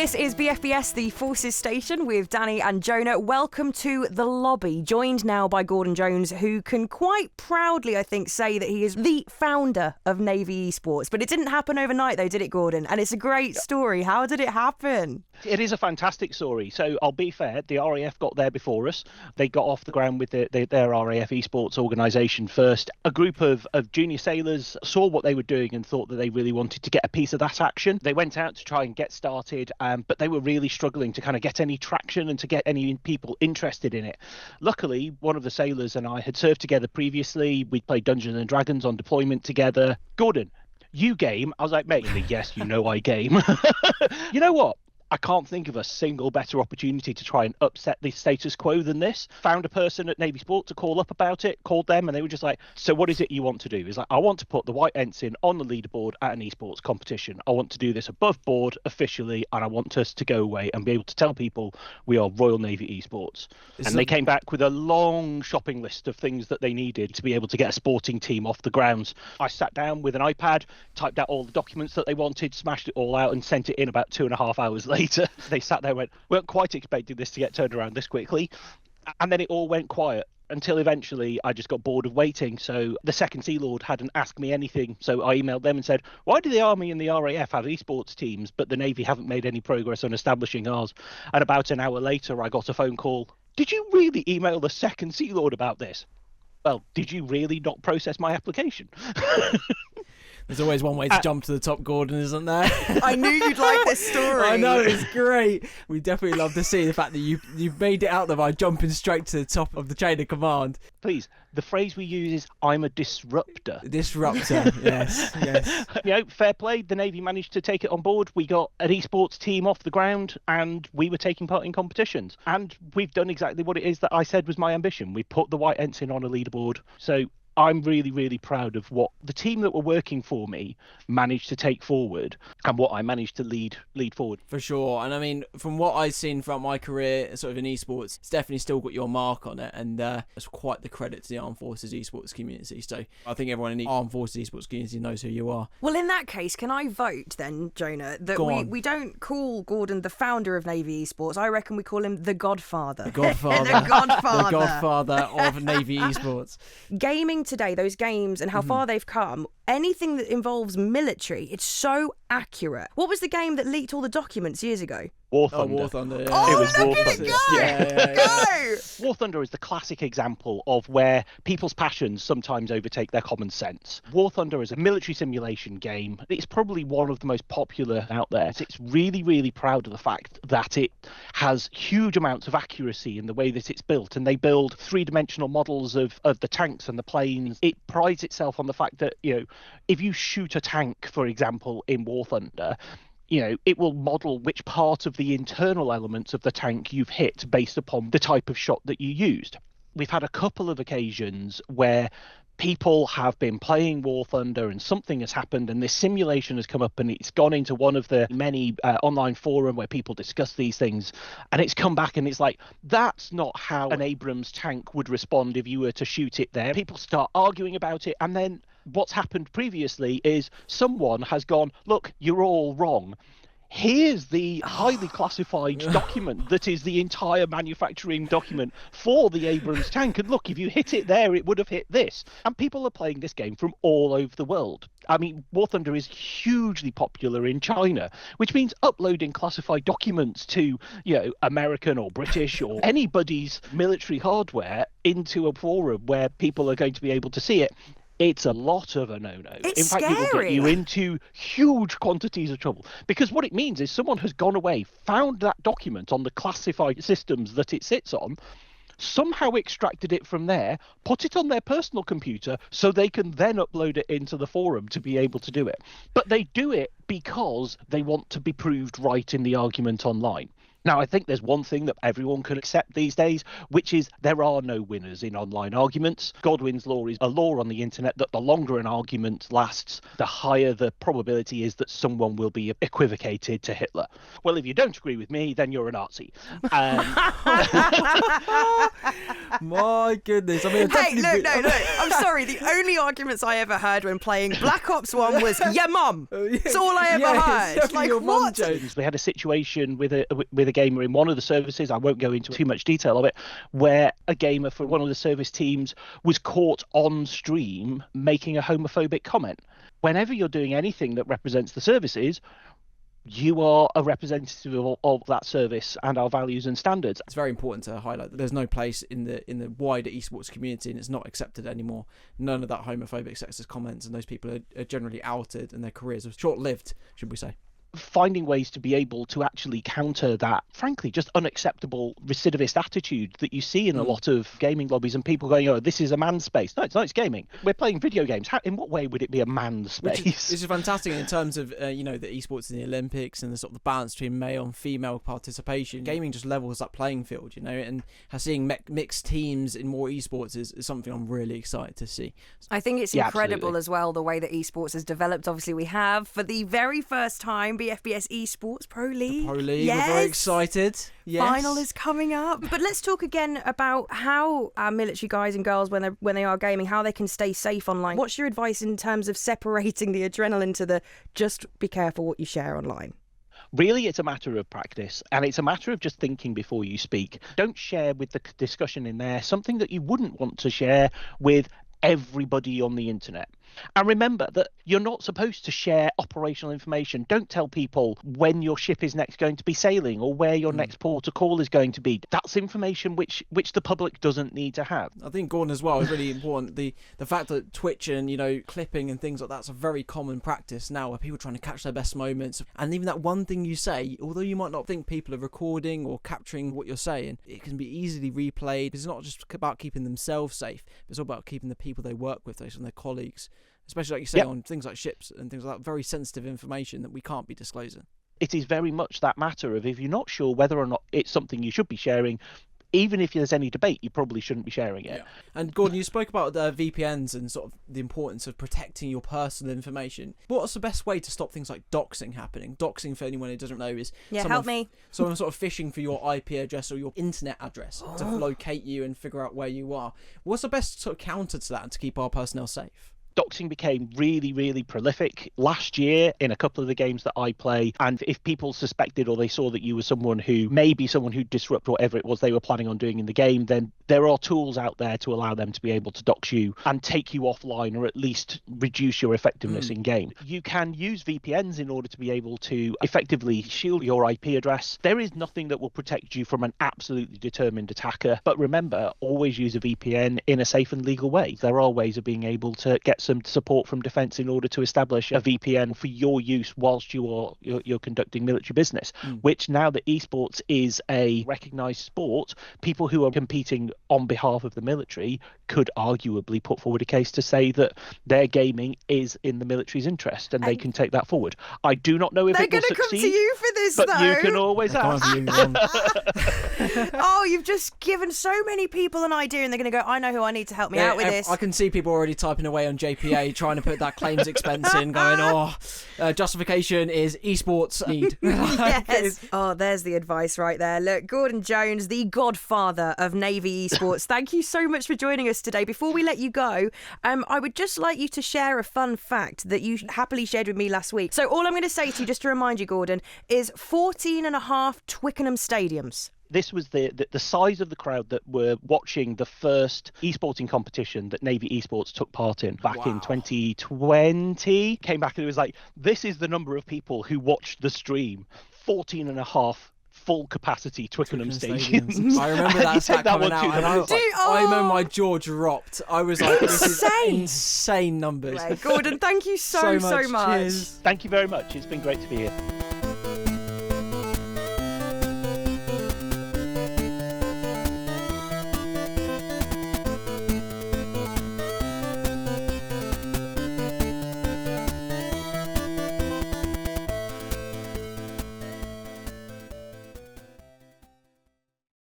This is BFBS, the Forces Station, with Danni and Jonah. Welcome to the lobby, joined now by Gordon Jones, who can quite proudly, I think, say that he is the founder of Navy Esports. But it didn't happen overnight, though, did it, Gordon? And it's a great story. How did it happen? It is a fantastic story. So I'll be fair, the RAF got there before us. They got off the ground with their RAF Esports organisation first. A group of junior sailors saw what they were doing and thought that they really wanted to get a piece of that action. They went out to try and get started, but they were really struggling to kind of get any traction and to get any people interested in it. Luckily, one of the sailors and I had served together previously. We'd played Dungeons and Dragons on deployment together. Gordon, you game? I was like, mate, yes, you know I game. You know what? I can't think of a single better opportunity to try and upset the status quo than this. Found a person at Navy Sport to call up about it, called them, and they were just like, so what is it you want to do? He's like, I want to put the white ensign on the leaderboard at an esports competition. I want to do this above board officially, and I want us to go away and be able to tell people we are Royal Navy Esports. And they came back with a long shopping list of things that they needed to be able to get a sporting team off the grounds. I sat down with an iPad, typed out all the documents that they wanted, smashed it all out, and sent it in about 2.5 hours later. They sat there and went, we weren't quite expecting this to get turned around this quickly. And then it all went quiet until eventually I just got bored of waiting. So the second Sea Lord hadn't asked me anything. So I emailed them and said, why do the Army and the RAF have esports teams, but the Navy haven't made any progress on establishing ours? And about an hour later, I got a phone call. Did you really email the second Sea Lord about this? Well, did you really not process my application? There's always one way to jump to the top, Gordon, isn't there? I knew you'd like this story. I know, it's great. We definitely love to see the fact that you've made it out there by jumping straight to the top of the chain of command. Please, the phrase we use is, I'm a disruptor. Disruptor, yes. You know, fair play. The Navy managed to take it on board. We got an esports team off the ground and we were taking part in competitions. And we've done exactly what it is that I said was my ambition. We put the white ensign on a leaderboard. So I'm really, really proud of what the team that were working for me managed to take forward and what I managed to lead forward. For sure. And I mean, from what I've seen throughout my career, sort of in esports, it's definitely still got your mark on it. And it's quite the credit to the Armed Forces esports community. So I think everyone in the Armed Forces esports community knows who you are. Well, in that case, can I vote then, Jonah, that we don't call Gordon the founder of Navy Esports? I reckon we call him the Godfather. The Godfather. The Godfather. The Godfather of Navy Esports. Gaming today, those games and how far they've come, anything that involves military, it's so accurate. What was the game that leaked all the documents years ago? War Thunder. War Thunder, yeah. Oh, it was look War at Thunder. it go! Yeah. Go! War Thunder is the classic example of where people's passions sometimes overtake their common sense. War Thunder is a military simulation game. It's probably one of the most popular out there. It's really, really proud of the fact that it has huge amounts of accuracy in the way that it's built, and they build three-dimensional models of the tanks and the planes. It prides itself on the fact that, you know, if you shoot a tank, for example, in War Thunder, you know, it will model which part of the internal elements of the tank you've hit based upon the type of shot that you used. We've had a couple of occasions where people have been playing War Thunder and something has happened and this simulation has come up and it's gone into one of the many online forum where people discuss these things, and it's come back and it's like, that's not how an Abrams tank would respond if you were to shoot it there. People start arguing about it, and then what's happened previously is someone has gone, look, you're all wrong. Here's the highly classified document that is the entire manufacturing document for the Abrams tank. And look, if you hit it there, it would have hit this. And people are playing this game from all over the world. I mean, War Thunder is hugely popular in China, which means uploading classified documents to, you know, American or British or anybody's military hardware into a forum where people are going to be able to see it. It's a lot of a no-no. It's In fact, scary. it will get you into huge quantities of trouble, because what it means is someone has gone away, found that document on the classified systems that it sits on, somehow extracted it from there, put it on their personal computer so they can then upload it into the forum to be able to do it. But they do it because they want to be proved right in the argument online. Now, I think there's one thing that everyone can accept these days, which is there are no winners in online arguments. Godwin's law is a law on the internet that the longer an argument lasts, the higher the probability is that someone will be equivocated to Hitler. Well, if you don't agree with me, then you're a Nazi. My goodness. I mean, hey, look. I'm sorry. The only arguments I ever heard when playing Black Ops 1 was, yeah, mum. That's all I ever heard. Like, what? We had a situation with a gamer in one of the services, I won't go into too much detail of it, where a gamer for one of the service teams was caught on stream making a homophobic comment. Whenever you're doing anything that represents the services, you are a representative of that service and our values and standards. It's very important to highlight that there's no place in the wider esports community, and it's not accepted anymore. None of that homophobic, sexist comments, and those people are generally outed, and their careers are short-lived, should we say. Finding ways to be able to actually counter that, frankly, just unacceptable recidivist attitude that you see in a lot of gaming lobbies, and people going, oh, this is a man's space. No, it's not, it's gaming. We're playing video games. In what way would it be a man's space? Which is fantastic in terms of, the esports in the Olympics and the sort of the balance between male and female participation. Gaming just levels that playing field, and seeing mixed teams in more esports is something I'm really excited to see. I think it's incredible absolutely. as well, the way that esports has developed. Obviously, we have, for the very first time, BFBS Esports Pro League. Pro League, yes. We're very excited. Yes. Final is coming up. But let's talk again about how our military guys and girls, when they are gaming, how they can stay safe online. What's your advice in terms of separating the adrenaline to the just be careful what you share online? Really, it's a matter of practice, and it's a matter of just thinking before you speak. Don't share with the discussion in there something that you wouldn't want to share with everybody on the internet. And remember that you're not supposed to share operational information. Don't tell people when your ship is next going to be sailing or where your next port of call is going to be. That's information which the public doesn't need to have. I think, Gordon, as well, is really important. The fact that Twitch and, clipping and things like that's a very common practice now, where people are trying to catch their best moments. And even that one thing you say, although you might not think people are recording or capturing what you're saying, it can be easily replayed. It's not just about keeping themselves safe, it's all about keeping the people they work with, those and their colleagues. Especially, like you say, on things like ships and things like that, very sensitive information that we can't be disclosing. It is very much that matter of, if you're not sure whether or not it's something you should be sharing, even if there's any debate, you probably shouldn't be sharing it. Yeah. And Gordon, you spoke about the VPNs and sort of the importance of protecting your personal information. What's the best way to stop things like doxing happening? Doxing, for anyone who doesn't know, is someone sort of fishing for your IP address or your internet address to locate you and figure out where you are. What's the best sort of counter to that and to keep our personnel safe? Doxing became really, really prolific last year in a couple of the games that I play. And if people suspected or they saw that you were someone who disrupt whatever it was they were planning on doing in the game, then there are tools out there to allow them to be able to dox you and take you offline, or at least reduce your effectiveness in game. You can use VPNs in order to be able to effectively shield your IP address. There is nothing that will protect you from an absolutely determined attacker. But remember, always use a VPN in a safe and legal way. There are ways of being able to get some support from defence in order to establish a VPN for your use whilst you're conducting military business, which, now that esports is a recognised sport, people who are competing on behalf of the military could arguably put forward a case to say that their gaming is in the military's interest, and they can take that forward. I do not know if it will succeed. They're going to come to you for this, but though. You can always ask. Oh, you've just given so many people an idea, and they're going to go, I know who I need to help me out with this. I can see people already typing away on JPA trying to put that claims expense in, going, justification is esports need. Yes. Oh, there's the advice right there. Look, Gordon Jones, the godfather of Navy Esports, thank you so much for joining us today. Before we let you go, I would just like you to share a fun fact that you happily shared with me last week. So all I'm going to say to you, just to remind you, Gordon, is 14 and a half Twickenham stadiums. This was the size of the crowd that were watching the first esporting competition that Navy Esports took part in back in 2020. Came back and it was like, this is the number of people who watched the stream. 14 and a half full capacity Twickenham stadiums. I remember that stat coming out, and I remember my jaw dropped. I was like, this is insane numbers. Gordon, thank you so much. Thank you very much. It's been great to be here.